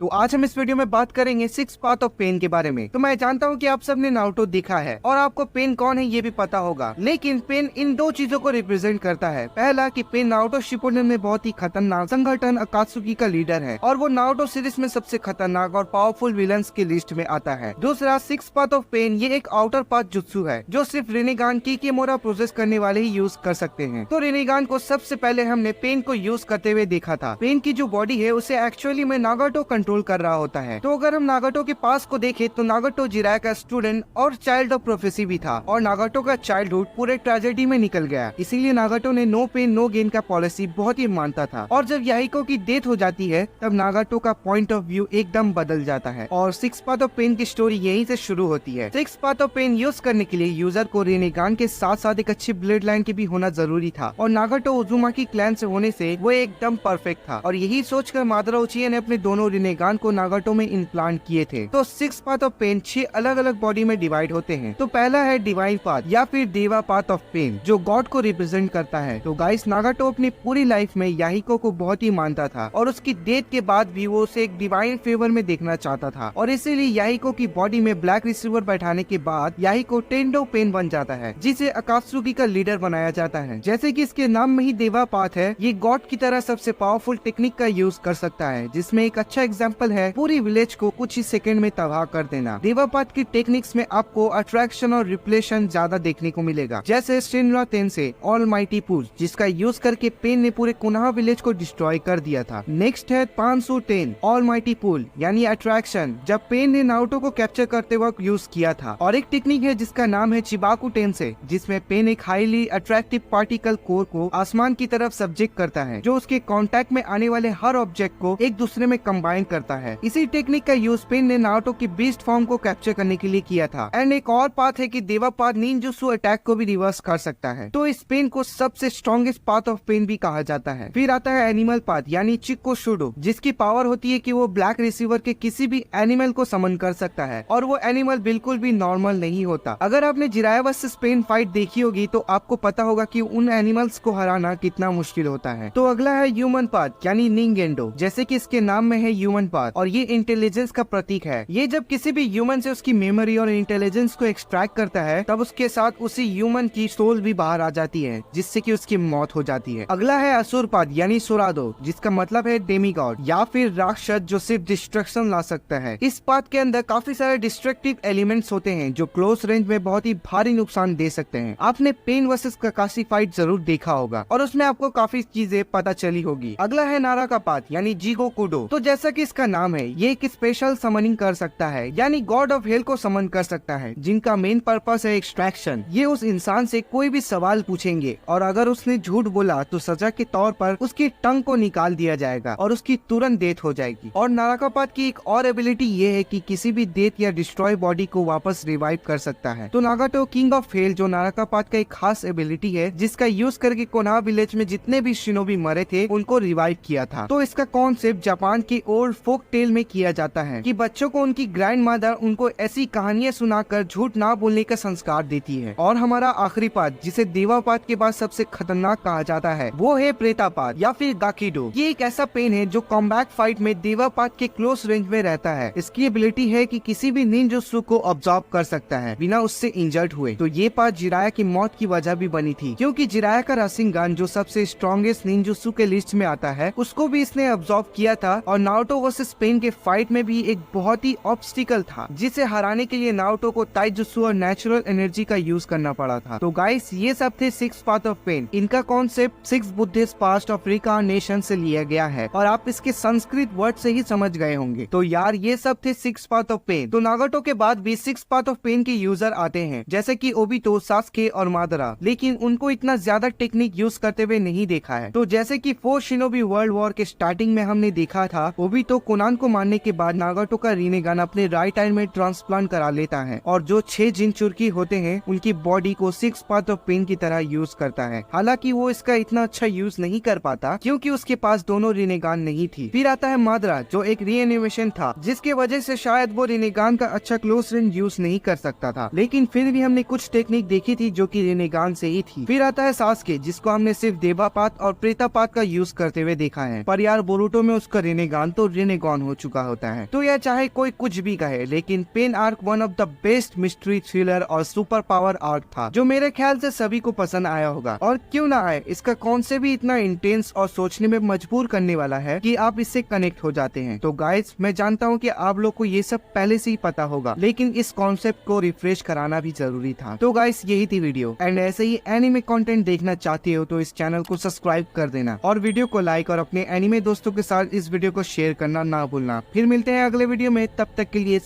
तो आज हम इस वीडियो में बात करेंगे सिक्स पाथ ऑफ पेन के बारे में। तो मैं जानता हूँ कि आप सबने नारुतो देखा है और आपको पेन कौन है ये भी पता होगा, लेकिन पेन इन दो चीजों को रिप्रेजेंट करता है। पहला कि पेन नारुतो शिपुडेन में बहुत ही खतरनाक संगठन अकात्सुकी का लीडर है और वो नारुतो सीरीज में सबसे खतरनाक और पावरफुल विलन्स की लिस्ट में आता है। दूसरा, सिक्स पाथ ऑफ पेन ये एक आउटर पाथ जुत्सु है जो सिर्फ रिनेगान किकीमोरा प्रोसेस करने वाले ही यूज कर सकते हैं। तो रिनेगान को सबसे पहले हमने पेन को यूज करते हुए देखा था। पेन की जो बॉडी है उसे एक्चुअली में नागाटो कंट्रोल कर रहा होता है। तो अगर हम नागाटो के पास को देखें तो नागाटो जिराया का स्टूडेंट और चाइल्ड ऑफ प्रोफेसी भी था और नागाटो का चाइल्डहुड पूरे ट्रेजेडी में निकल गया। इसीलिए नागाटो ने नो पेन नो गेन का पॉलिसी बहुत ही मानता था और जब याहिको की डेथ हो जाती है तब नागाटो का पॉइंट ऑफ व्यू एकदम बदल जाता है और सिक्स पाथ ऑफ पेन की स्टोरी यहीं से शुरू होती है। Six path of pain use करने के लिए यूजर को रिनेगान के साथ साथ एक अच्छी ब्लड लाइन की भी होना जरूरी था और नागाटो उजुमाकी क्लैन से होने से वो एकदम परफेक्ट था और यही सोचकर मादरा उचिया ने अपने दोनों रिनेगान को नागाटो में इम्प्लांट किए थे। तो सिक्स पाथ ऑफ पेन 6 अलग अलग बॉडी में डिवाइड होते हैं। तो पहला है डिवाइन पाथ या फिर देवा पाथ ऑफ पेन जो गॉड को रिप्रेजेंट करता है। तो गाइस, नागाटो अपनी पूरी लाइफ में याहिको को बहुत ही मानता था और उसकी डेथ के बाद भी वो उसे एक डिवाइन फेवर में देखना चाहता था और इसीलिए याहिको की बॉडी में ब्लैक रिसीवर बैठाने के बाद याहिको टेंडो पेन बन जाता है जिसे अकात्सुकी का लीडर बनाया जाता है। जैसे कि इसके नाम में ही देवा पाथ है, ये गॉड की तरह सबसे पावरफुल टेक्निक का यूज कर सकता है जिसमें एक अच्छा एग्जाम्पल है पूरी विलेज को कुछ ही सेकंड में तबाह कर देना। देवापाथ की टेक्निक्स में आपको अट्रैक्शन और रिप्लेशन ज्यादा देखने को मिलेगा, जैसे शिनरा तेंसे ऑलमाइटी पुश जिसका यूज करके पेन ने पूरे कोनोहा विलेज को डिस्ट्रॉय कर दिया था। नेक्स्ट है पांसु टेन ऑलमाइटी पुल यानी अट्रैक्शन, जब पेन ने नारुतो को कैप्चर करते वक्त यूज किया था। और एक टेक्निक है जिसका नाम है चिबाकू टेंसे जिसमें पेन एक हाईली अट्रैक्टिव पार्टिकल कोर को आसमान की तरफ सब्जेक्ट करता है जो उसके कांटेक्ट में आने वाले हर ऑब्जेक्ट को एक दूसरे में कंबाइन करता है। इसी टेक्निक का यूज पेन ने नारुतो की बीस्ट फॉर्म को कैप्चर करने के लिए किया था। एंड एक और पाथ है कि देवा पाथ निंजुत्सु अटैक को भी रिवर्स कर सकता है। तो इस पेन को सबसे स्ट्रॉन्गेस्ट पाथ ऑफ पेन भी कहा जाता है। फिर आता है एनिमल पाथ यानी चिक्को शुडो जिसकी पावर होती है कि वो ब्लैक रिसीवर के किसी भी एनिमल को समन कर सकता है और वो एनिमल बिल्कुल भी नॉर्मल नहीं होता। अगर आपने जिराया वर्सेस पेन फाइट देखी होगी तो आपको पता होगा कि उन एनिमल्स को हराना कितना मुश्किल होता है। तो अगला है ह्यूमन पाथ यानी निंगेंडो, जैसे कि इसके नाम में है ह्यूमन पाथ और ये इंटेलिजेंस का प्रतीक है। ये जब किसी भी ह्यूमन से उसकी मेमोरी और इंटेलिजेंस को एक्सट्रैक्ट करता है तब उसके साथ उसी ह्यूमन की सोल भी बाहर आ जाती है जिससे कि उसकी मौत हो जाती है। अगला है असुर पाथ यानी सोरादो जिसका मतलब है डेमीगॉड या फिर राक्षस जो सिर्फ डिस्ट्रक्शन ला सकता है। इस पाथ के अंदर काफी सारे डिस्ट्रक्टिव एलिमेंट्स होते हैं जो क्लोज रेंज में बहुत ही भारी नुकसान दे सकते हैं। आपने पेन वर्सेस काकाशी फाइट जरूर देखा होगा और उसमें आपको काफी चीजें पता चली होगी। अगला है नारा का पाथ यानी जीगो कुडो। तो जैसा कि इसका नाम है ये एक स्पेशल समनिंग कर सकता है यानी गॉड ऑफ हेल को समन कर सकता है जिनका मेन पर्पस है एक्सट्रैक्शन। ये उस इंसान से कोई भी सवाल पूछेंगे और अगर उसने झूठ बोला तो सजा के तौर पर उसकी टंग को निकाल दिया जाएगा और उसकी तुरंत डेथ हो जाएगी। और नाराकापात की एक और एबिलिटी ये है कि किसी भी डेथ या डिस्ट्रॉय बॉडी को वापस रिवाइव कर सकता है। तो नागाटो किंग ऑफ हेल जो नाराकापात का एक खास एबिलिटी है जिसका यूज करके कोनोहा विलेज में जितने भी शिनोबी मरे थे उनको रिवाइव किया था। तो इसका कॉन्सेप्ट जापान की ओल्ड फोक टेल में किया जाता है कि बच्चों को उनकी ग्रैंड मदर उनको ऐसी कहानियां सुनाकर झूठ ना बोलने का संस्कार देती है। और हमारा आखिरी पाथ जिसे देवापात के बाद सबसे खतरनाक कहा जाता है वो है प्रेतापात या फिर गाकिडो। ये एक ऐसा पेन है जो कॉम्बैट फाइट में देवापात के क्लोज रेंज में रहता है। इसकी एबिलिटी है कि किसी भी निंजुत्सु को ऑब्जॉर्ब कर सकता है बिना उससे इंजर्ड हुए। तो ये पाथ जिराया की मौत की वजह भी बनी थी क्योंकि जिराया का राशिंगन जो सबसे स्ट्रॉन्गेस्ट निंजुत्सु के लिस्ट में आता है उसको भी इसने ऑब्जॉर्ब किया था और नारुतो वर्सेस पेन के फाइट में भी एक बहुत ही ऑब्स्टिकल था जिसे हराने के लिए नारुतो को ताइजुत्सु और नेचुरल एनर्जी का यूज करना पड़ा था। तो गाइस, ये सब थे सिक्स पाथ ऑफ पेन। इनका concept six Buddhist past of reincarnation से लिया गया है और आप इसके संस्कृत वर्ड से ही समझ गए होंगे। तो यार, ये सब थे सिक्स पाथ ऑफ पेन। तो नागाटो के बाद भी सिक्स पाथ ऑफ पेन के यूजर आते हैं जैसे कि ओबितो, सास्के और मादरा, लेकिन उनको इतना ज्यादा टेक्निक यूज करते हुए नहीं देखा है। तो जैसे कि 4 शिनोबी वर्ल्ड वॉर के स्टार्टिंग में हमने देखा था ओबितो कोनान को मारने के बाद नागाटो का रिनेगान अपने राइट हैंड में ट्रांसप्लांट करा लेता है और जो 6 जिनचुर्की होते हैं उनकी बॉडी को सिक्स पाथ ऑफ पेन की तरह यूज करता है। हालांकि वो इसका इतना अच्छा यूज नहीं कर पाता क्योंकि उसके पास दोनों रिनेगान नहीं थी। फिर आता है मादरा जो एक रीएनिमेशन था जिसके वजह से शायद वो रिनेगान का अच्छा क्लोज रेंज यूज नहीं कर सकता था, लेकिन फिर भी हमने कुछ टेक्निक देखी थी जो कि रिनेगान से ही थी। फिर आता है सास्के जिसको हमने सिर्फ देवापात और प्रेतापात का यूज करते हुए देखा है, पर यार बोरुटो में उसका रिनेगान तो ने गॉन हो चुका होता है। तो यह चाहे कोई कुछ भी कहे, लेकिन pain arc one of the best mystery thriller और सुपर पावर आर्क था, जो मेरे ख्याल से सभी को पसंद आया होगा। और क्यों ना आए, इसका कॉन्सेप्ट भी इतना इंटेंस और सोचने में मजबूर करने वाला है कि आप इससे कनेक्ट हो जाते हैं। तो गाइस, मैं जानता हूँ कि आप लोग को ये सब पहले से ही पता होगा, लेकिन इस कॉन्सेप्ट को रिफ्रेश कराना भी जरूरी था। तो गाइस, यही थी वीडियो, एंड ऐसे ही एनिमे कंटेंट देखना चाहते हो तो इस चैनल को सब्सक्राइब कर देना और वीडियो को लाइक और अपने एनिमे दोस्तों के साथ इस वीडियो को शेयर करना ना भूलना। फिर मिलते हैं अगले वीडियो में, तब तक के लिए